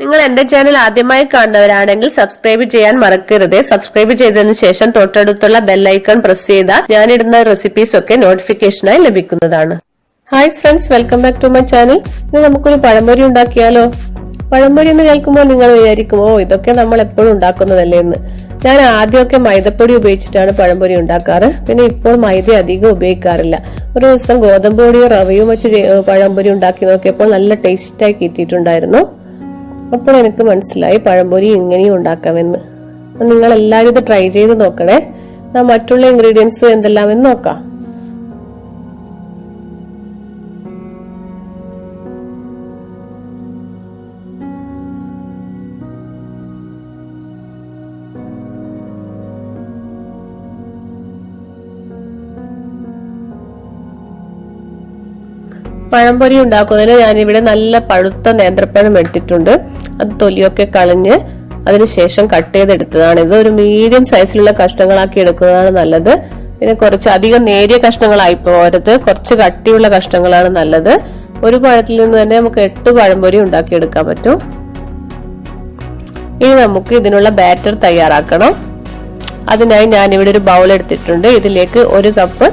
നിങ്ങൾ എന്റെ ചാനൽ ആദ്യമായി കാണുന്നവരാണെങ്കിൽ സബ്സ്ക്രൈബ് ചെയ്യാൻ മറക്കരുത്. സബ്സ്ക്രൈബ് ചെയ്തതിനു ശേഷം തൊട്ടടുത്തുള്ള ബെല്ലൈക്കൺ പ്രസ് ചെയ്താൽ ഞാനിടുന്ന റെസിപ്പീസ് ഒക്കെ നോട്ടിഫിക്കേഷനായി ലഭിക്കുന്നതാണ്. Hi friends, welcome back to my channel. ഇന്ന് നമുക്കൊരു പഴംപൊരി ഉണ്ടാക്കിയാലോ? പഴംപൊരി എന്ന് കേൾക്കുമ്പോൾ നിങ്ങൾ വിചാരിക്കുമോ ഇതൊക്കെ നമ്മൾ എപ്പോഴും ഉണ്ടാക്കുന്നതല്ലേ എന്ന്. ഞാൻ ആദ്യമൊക്കെ മൈദപ്പൊടി ഉപയോഗിച്ചിട്ടാണ് പഴംപൊരി ഉണ്ടാക്കാറ്. പിന്നെ ഇപ്പോൾ മൈദ അധികം ഉപയോഗിക്കാറില്ല. ഒരു ദിവസം ഗോതമ്പ് പൊടിയോ റവയും വെച്ച് പഴംപൊരി ഉണ്ടാക്കി നോക്കിയപ്പോൾ നല്ല ടേസ്റ്റായി കിട്ടിയിട്ടുണ്ടായിരുന്നു. അപ്പോൾ എനിക്ക് മനസ്സിലായി പഴംപൊരി ഇങ്ങനെയും ഉണ്ടാക്കാമെന്ന്. നിങ്ങൾ എല്ലാവരും ഇത് ട്രൈ ചെയ്ത് നോക്കണേ. മറ്റുള്ള ഇൻഗ്രീഡിയൻസ് എന്തെല്ലാമെന്ന് നോക്കാം. പഴംപൊരി ഉണ്ടാക്കുന്നതിന് ഞാനിവിടെ നല്ല പഴുത്ത നേന്ത്രപ്പഴം എടുത്തിട്ടുണ്ട്. അത് തൊലിയൊക്കെ കളഞ്ഞ് അതിനുശേഷം കട്ട് ചെയ്തെടുത്തതാണ്. ഇത് ഒരു മീഡിയം സൈസിലുള്ള കഷ്ണങ്ങളാക്കി എടുക്കുന്നതാണ് നല്ലത്. പിന്നെ കുറച്ച് അധികം നേരിയ കഷ്ണങ്ങളായി പോകരുത്, കുറച്ച് കട്ടിയുള്ള കഷ്ണങ്ങളാണ് നല്ലത്. ഒരു പഴത്തിൽ നിന്ന് തന്നെ നമുക്ക് 8 പഴംപൊരി ഉണ്ടാക്കിയെടുക്കാൻ പറ്റും. ഇനി നമുക്ക് ഇതിനുള്ള ബാറ്റർ തയ്യാറാക്കണം. അതിനായി ഞാനിവിടെ ഒരു ബൗൾ എടുത്തിട്ടുണ്ട്. ഇതിലേക്ക് 1 കപ്പ്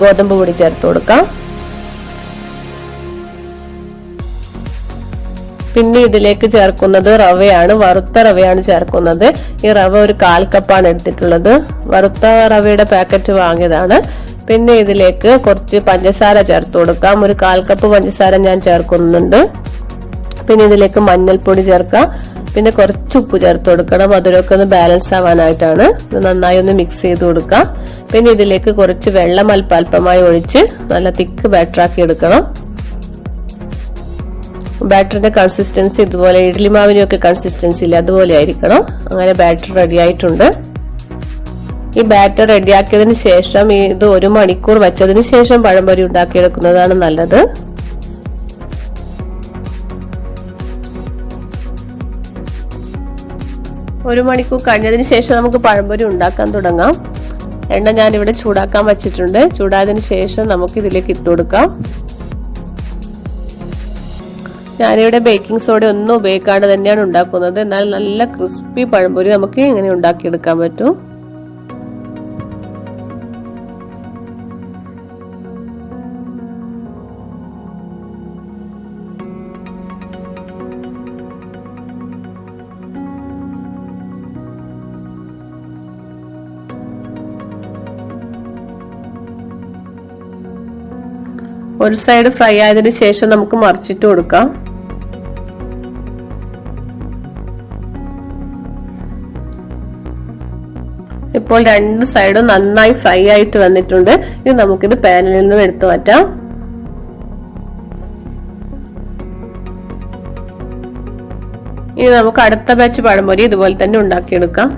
ഗോതമ്പ് പൊടി ചേർത്ത് കൊടുക്കാം. പിന്നെ ഇതിലേക്ക് ചേർക്കുന്നത് റവയാണ്, വറുത്ത റവയാണ് ചേർക്കുന്നത്. ഈ റവ ഒരു 1/4 കപ്പാണ് എടുത്തിട്ടുള്ളത്. വറുത്ത റവയുടെ പാക്കറ്റ് വാങ്ങിയതാണ്. പിന്നെ ഇതിലേക്ക് കുറച്ച് പഞ്ചസാര ചേർത്ത് കൊടുക്കാം. ഒരു 1/4 കപ്പ് പഞ്ചസാര ഞാൻ ചേർക്കുന്നുണ്ട്. പിന്നെ ഇതിലേക്ക് മഞ്ഞൾപ്പൊടി ചേർക്കാം. പിന്നെ കുറച്ച് ഉപ്പ് ചേർത്ത് കൊടുക്കണം, മധുരമൊക്കെ ഒന്ന് ബാലൻസ് ആവാനായിട്ടാണ്. ഇത് നന്നായി ഒന്ന് മിക്സ് ചെയ്ത് കൊടുക്കാം. പിന്നെ ഇതിലേക്ക് കുറച്ച് വെള്ളം അല്പമായി ഒഴിച്ച് നല്ല തിക്ക് ബാറ്ററാക്കി എടുക്കണം. ബാറ്ററിന്റെ കൺസിസ്റ്റൻസി ഇതുപോലെ ഇഡ്ഡലി മാവിനൊക്കെ കൺസിസ്റ്റൻസി ഇല്ല, അതുപോലെ ആയിരിക്കണം. അങ്ങനെ ബാറ്റർ റെഡി ആയിട്ടുണ്ട്. ഈ ബാറ്റർ റെഡിയാക്കിയതിനു ശേഷം ഇത് 1 മണിക്കൂർ വെച്ചതിന് ശേഷം പഴംപൊരി ഉണ്ടാക്കിയെടുക്കുന്നതാണ് നല്ലത്. ഒരു മണിക്കൂർ കഴിഞ്ഞതിന് ശേഷം നമുക്ക് പഴംപൊരി ഉണ്ടാക്കാൻ തുടങ്ങാം. എണ്ണ ഞാനിവിടെ ചൂടാക്കാൻ വെച്ചിട്ടുണ്ട്. ചൂടായതിനു ശേഷം നമുക്ക് ഇതിലേക്ക് ഇട്ട് കൊടുക്കാം. ഞാനിവിടെ ബേക്കിംഗ് സോഡ ഒന്നും ഉപയോഗിക്കാണ്ട് തന്നെയാണ് ഉണ്ടാക്കുന്നത്. എന്നാൽ നല്ല ക്രിസ്പി പഴംപൊരി നമുക്ക് ഇങ്ങനെ ഉണ്ടാക്കിയെടുക്കാൻ പറ്റും. ഒരു സൈഡ് ഫ്രൈ ആയതിനു ശേഷം നമുക്ക് മറിച്ചിട്ട് കൊടുക്കാം. ഇപ്പോൾ 2 സൈഡും നന്നായി ഫ്രൈ ആയിട്ട് വന്നിട്ടുണ്ട്. ഇനി നമുക്കിത് പാനിൽ നിന്നും എടുത്തു മാറ്റാം. ഇനി നമുക്ക് അടുത്ത ബാച്ച് പഴംപൊരി ഇതുപോലെ തന്നെ ഉണ്ടാക്കിയെടുക്കാം.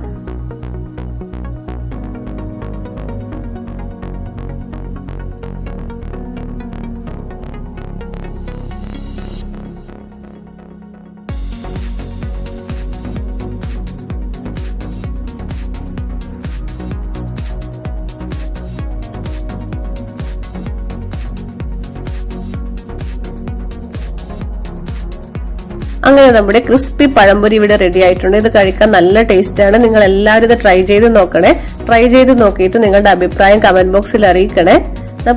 അങ്ങനെ നമ്മുടെ ക്രിസ്പി പഴംപൊരി ഇവിടെ റെഡി ആയിട്ടുണ്ട്. ഇത് കഴിക്കാൻ നല്ല ടേസ്റ്റ് ആണ്. നിങ്ങൾ എല്ലാവരും ഇത് ട്രൈ ചെയ്ത് നോക്കണേ. ട്രൈ ചെയ്ത് നോക്കിയിട്ട് നിങ്ങളുടെ അഭിപ്രായം കമന്റ് ബോക്സിൽ അറിയിക്കണേ.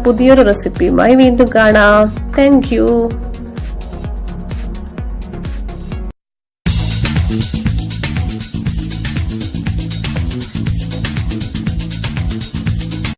പുതിയൊരു റെസിപ്പിയുമായി വീണ്ടും കാണാം. Thank you.